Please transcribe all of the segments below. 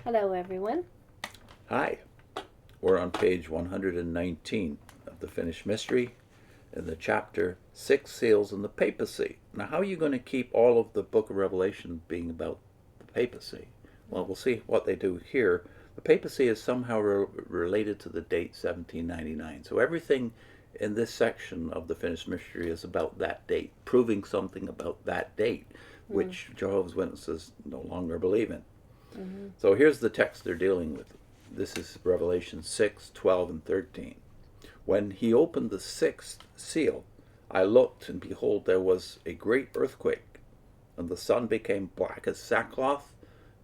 Hello, everyone. Hi, we're on page 119 of the Finished Mystery in the chapter Six Seals and the Papacy. Now, how are you going to keep all of the book of Revelation being about the papacy? Well, we'll see what they do here. The papacy is somehow related to the date 1799. So everything in this section of the Finished Mystery is about that date, proving something about that date, which Jehovah's Witnesses no longer believe in. So here's the text they're dealing with. This is Revelation 6, 12, and 13. When he opened the sixth seal, I looked, and behold, there was a great earthquake, and the sun became black as sackcloth,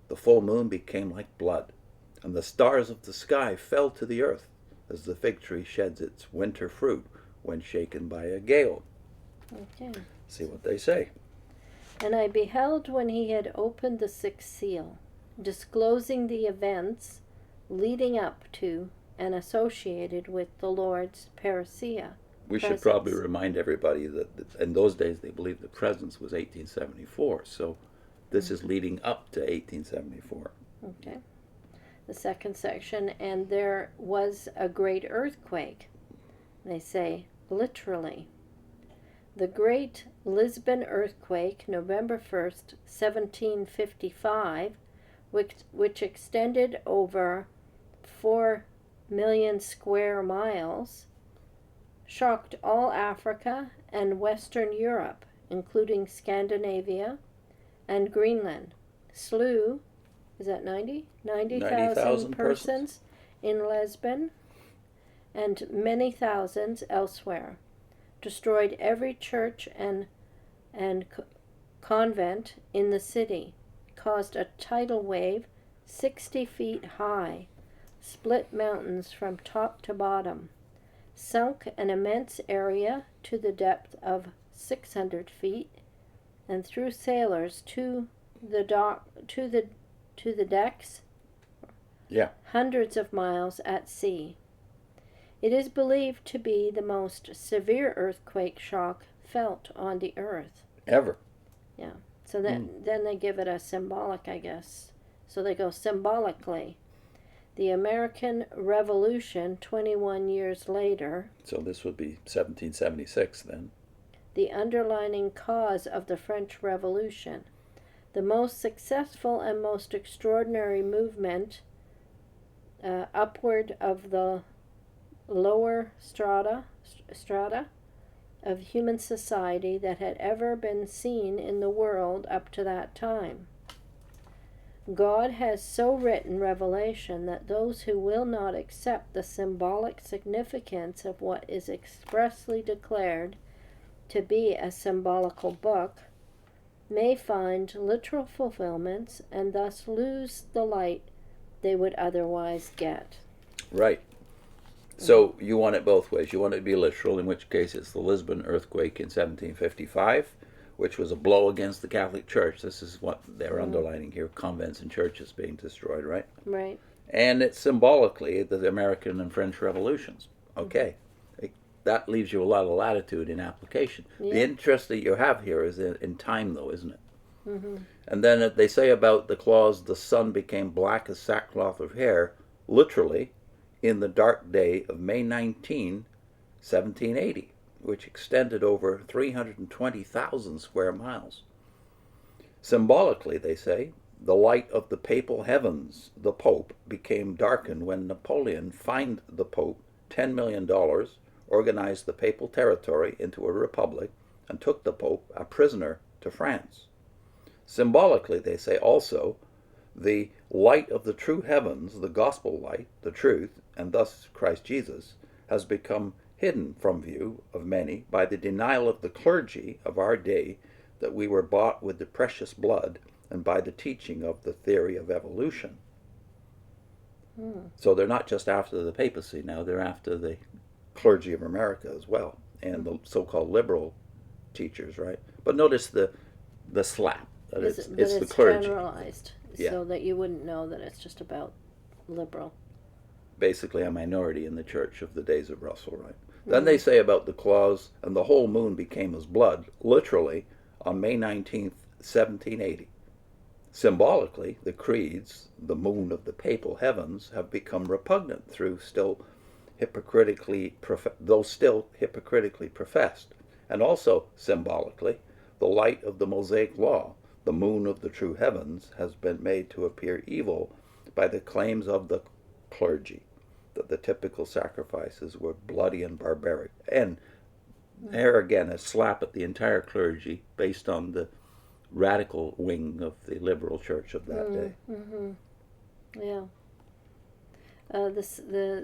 the full moon became like blood, and the stars of the sky fell to the earth, as the fig tree sheds its winter fruit when shaken by a gale. Okay. See what they say. And I beheld when he had opened the sixth seal, disclosing the events leading up to and associated with the Lord's parousia. We should probably remind everybody that in those days they believed the presence was 1874, so this is leading up to 1874. Okay. The second section, and there was a great earthquake. They say, literally. The great Lisbon earthquake, November 1st, 1755, which extended over 4 million square miles, shocked all Africa and Western Europe, including Scandinavia and Greenland, slew, is that 90,000 persons in Lisbon, and many thousands elsewhere, destroyed every church and convent in the city, caused a tidal wave 60 feet high, split mountains from top to bottom, sunk an immense area to the depth of 600 feet, and threw sailors to the decks, hundreds of miles at sea. It is believed to be the most severe earthquake shock felt on the earth. Ever. Yeah. So then they give it a symbolic, I guess. So they go symbolically. The American Revolution, 21 years later. So this would be 1776 then. The underlying cause of the French Revolution. The most successful and most extraordinary movement upward of the lower strata of human society that had ever been seen in the world up to that time. God has so written Revelation that those who will not accept the symbolic significance of what is expressly declared to be a symbolical book may find literal fulfillments and thus lose the light they would otherwise get. Right. So you want it both ways. You want it to be literal, in which case it's the Lisbon earthquake in 1755, which was a blow against the Catholic Church. This is what they're underlining here, convents and churches being destroyed, right? Right. And it's symbolically the American and French revolutions. Okay. That leaves you a lot of latitude in application. Yeah. The interest that you have here is in time, though, isn't it? And then they say about the clause, the sun became black as sackcloth of hair, literally, in the dark day of May 19, 1780, which extended over 320,000 square miles. Symbolically, they say, the light of the papal heavens, the Pope, became darkened when Napoleon fined the Pope $10 million, organized the papal territory into a republic, and took the Pope a prisoner to France. Symbolically, they say also, the light of the true heavens, the gospel light, the truth, and thus Christ Jesus, has become hidden from view of many by the denial of the clergy of our day that we were bought with the precious blood and by the teaching of the theory of evolution. So they're not just after the papacy now, they're after the clergy of America as well, and the so-called liberal teachers, right? But notice the slap. That it's the clergy. Generalized, so that you wouldn't know that it's just about liberal. Basically a minority in the church of the days of Russell, right? Then they say about the clause, and the whole moon became as blood, literally, on May 19th, 1780. Symbolically, the creeds, the moon of the papal heavens, have become repugnant though still hypocritically professed. And also, symbolically, the light of the Mosaic law, the moon of the true heavens, has been made to appear evil by the claims of the clergy that the typical sacrifices were bloody and barbaric. And there again, a slap at the entire clergy based on the radical wing of the liberal church of that day. Mm-hmm. Yeah.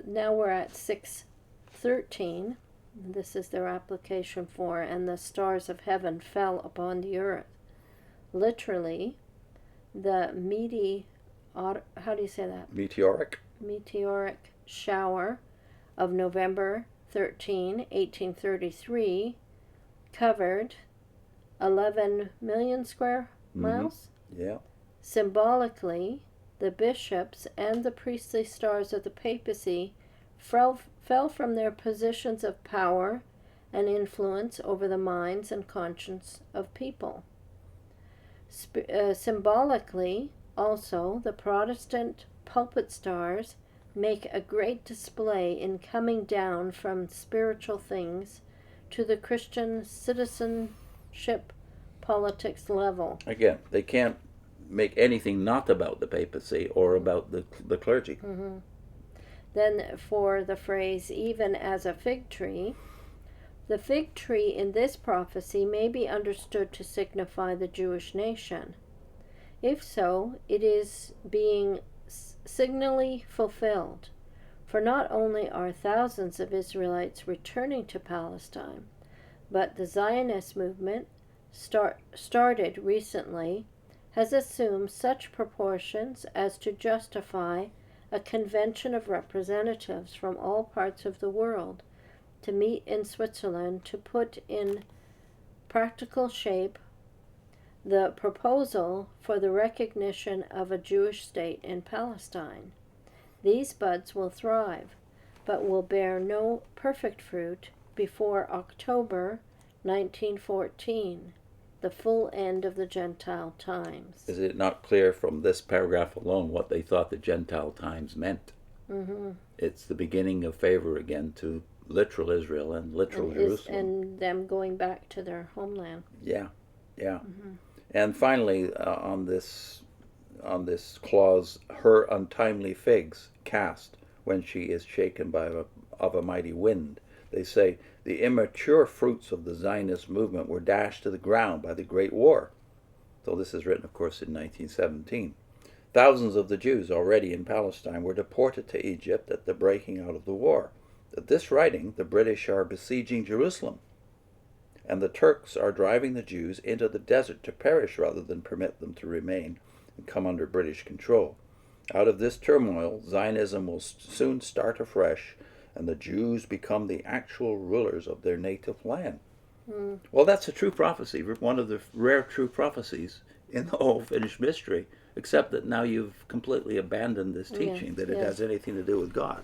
Now we're at 6:13. This is their application for, and the stars of heaven fell upon the earth. Literally, the how do you say that? Meteoric shower of November 13, 1833, covered 11 million square miles. Yeah. Symbolically, the bishops and the priestly stars of the papacy fell from their positions of power and influence over the minds and conscience of people. Symbolically, also, the Protestant pulpit stars make a great display in coming down from spiritual things to the Christian citizenship politics level. Again, they can't make anything not about the papacy or about the clergy. Mm-hmm. Then for the phrase, even as a fig tree, the fig tree in this prophecy may be understood to signify the Jewish nation. If so, it is being signally fulfilled, for not only are thousands of Israelites returning to Palestine, but the Zionist movement, started recently, has assumed such proportions as to justify a convention of representatives from all parts of the world to meet in Switzerland to put in practical shape the proposal for the recognition of a Jewish state in Palestine. These buds will thrive, but will bear no perfect fruit before October 1914, the full end of the Gentile times. Is it not clear from this paragraph alone what they thought the Gentile times meant? Mm-hmm. It's the beginning of favor again to literal Israel and literal Jerusalem. And them going back to their homeland. Yeah. Mm-hmm. And finally, on this clause, her untimely figs cast when she is shaken of a mighty wind. They say the immature fruits of the Zionist movement were dashed to the ground by the Great War. So this is written, of course, in 1917. Thousands of the Jews already in Palestine were deported to Egypt at the breaking out of the war. At this writing, the British are besieging Jerusalem, and the Turks are driving the Jews into the desert to perish rather than permit them to remain and come under British control. Out of this turmoil, Zionism will soon start afresh, and the Jews become the actual rulers of their native land. Mm. Well, that's a true prophecy, one of the rare true prophecies in the whole finished mystery, except that now you've completely abandoned this teaching that it has anything to do with God.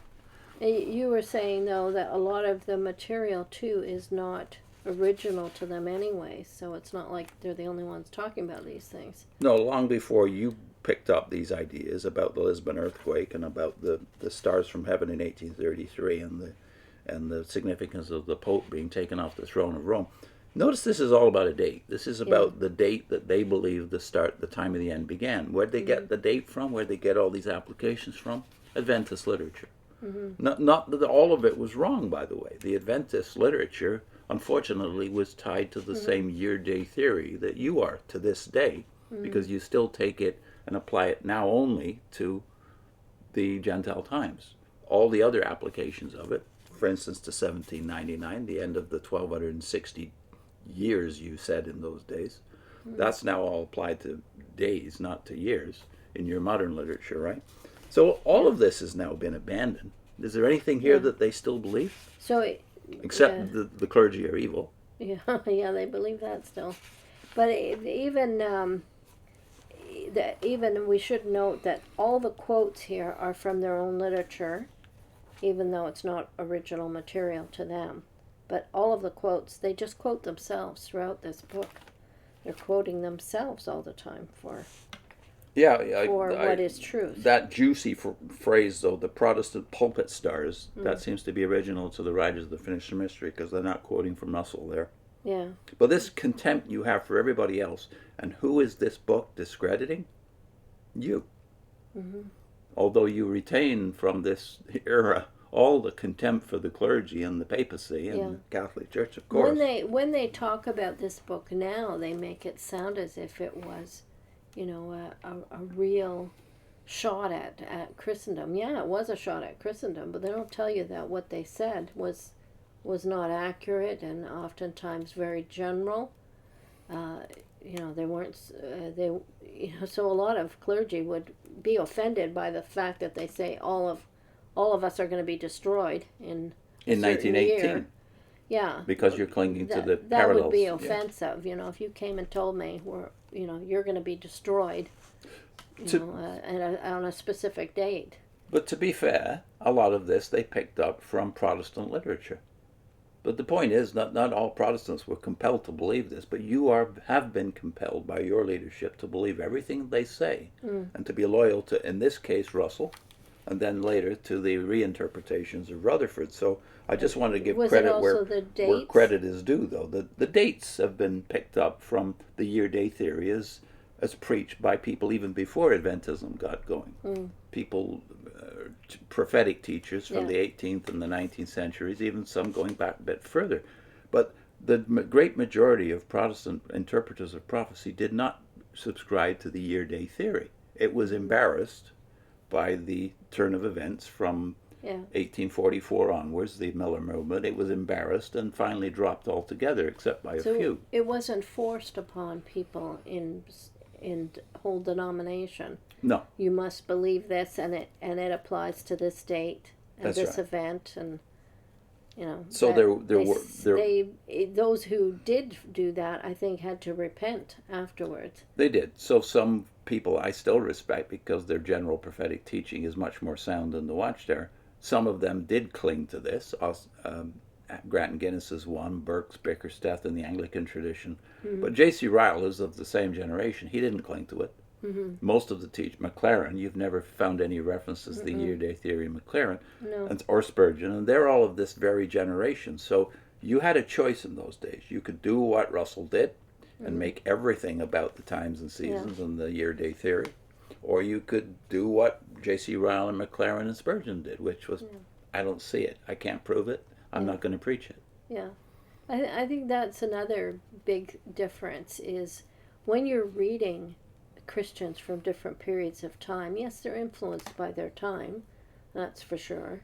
You were saying, though, that a lot of the material, too, is not original to them anyway, so it's not like they're the only ones talking about these things. No, long before you picked up these ideas about the Lisbon earthquake and about the stars from heaven in 1833 and the significance of the Pope being taken off the throne of Rome. Notice this is all about a date. This is about the date that they believe the time of the end began. Where'd they get the date from? Where'd they get all these applications from? Adventist literature. Mm-hmm. Not that all of it was wrong, by the way. The Adventist literature, unfortunately, was tied to the same year-day theory that you are to this day, because you still take it and apply it now only to the Gentile times. All the other applications of it, for instance, to 1799, the end of the 1260 years you said in those days, that's now all applied to days, not to years, in your modern literature, right? So all of this has now been abandoned. Is there anything here that they still believe? Except the clergy are evil. Yeah, they believe that still. But even we should note that all the quotes here are from their own literature, even though it's not original material to them. But all of the quotes, they just quote themselves throughout this book. They're quoting themselves all the time for Yeah, for what is truth. That juicy phrase, though, the Protestant pulpit stars, that seems to be original to the writers of the Finished Mystery, because they're not quoting from Russell there. Yeah. But this contempt you have for everybody else, and who is this book discrediting? You. Although you retain from this era all the contempt for the clergy and the papacy and the Catholic Church, of course. When they talk about this book now, they make it sound as if it was, you know, a real shot at Christendom. Yeah, it was a shot at Christendom, but they don't tell you that what they said was not accurate and oftentimes very general. You know, they weren't. So a lot of clergy would be offended by the fact that they say all of us are going to be destroyed in 1918. Year. Yeah, because you're clinging to the that parallels. That would be offensive. You know, if you came and told me you're going to be destroyed, on a specific date. But to be fair, a lot of this they picked up from Protestant literature. But the point is, not all Protestants were compelled to believe this, but you have been compelled by your leadership to believe everything they say, and to be loyal to, in this case, Russell, and then later to the reinterpretations of Rutherford. So I just wanted to give credit where credit is due, though. The dates have been picked up from the year-day theory as preached by people even before Adventism got going. People, prophetic teachers from the 18th and the 19th centuries, even some going back a bit further. But the great majority of Protestant interpreters of prophecy did not subscribe to the year-day theory. It was embarrassed by the turn of events from 1844 onwards, the Miller movement. It was embarrassed and finally dropped altogether, except by a few. It wasn't forced upon people in whole denomination. No. You must believe this, and it applies to this date and That's this right. event, and you know. So those who did do that, I think, had to repent afterwards. They did. So some people I still respect because their general prophetic teaching is much more sound than the Watchtower. Some of them did cling to this. Grant and Guinness is one, Burke's, Bickersteth in the Anglican tradition. But J.C. Ryle is of the same generation. He didn't cling to it. Most of the McLaren, you've never found any references to the year-day theory of McLaren, or Spurgeon, and they're all of this very generation. So you had a choice in those days. You could do what Russell did and make everything about the times and seasons and the year-day theory, or you could do what J.C. Ryle and McLaren and Spurgeon did, which was, I don't see it. I can't prove it. I'm not going to preach it. Yeah. I think that's another big difference is when you're reading Christians from different periods of time, yes, they're influenced by their time, that's for sure,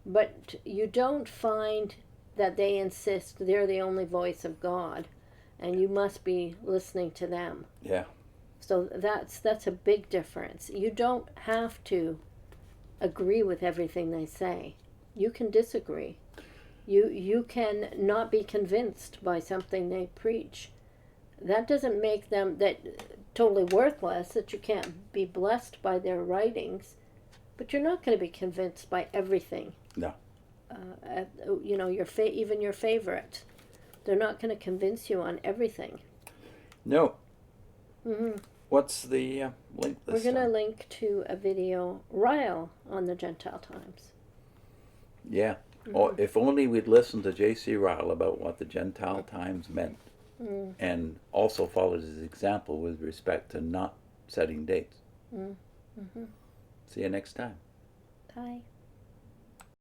but you don't find that they insist they're the only voice of God and you must be listening to them. Yeah. So that's a big difference. You don't have to agree with everything they say. You can disagree. You can not be convinced by something they preach. That doesn't make them totally worthless, that you can't be blessed by their writings, but you're not going to be convinced by everything. No. Even your favorite. They're not going to convince you on everything. No. What's the link this We're going to time? link to a video, Ryle on the Gentile times. Yeah. Or if only we'd listened to J.C. Ryle about what the Gentile times meant, and also followed his example with respect to not setting dates. See you next time. Bye.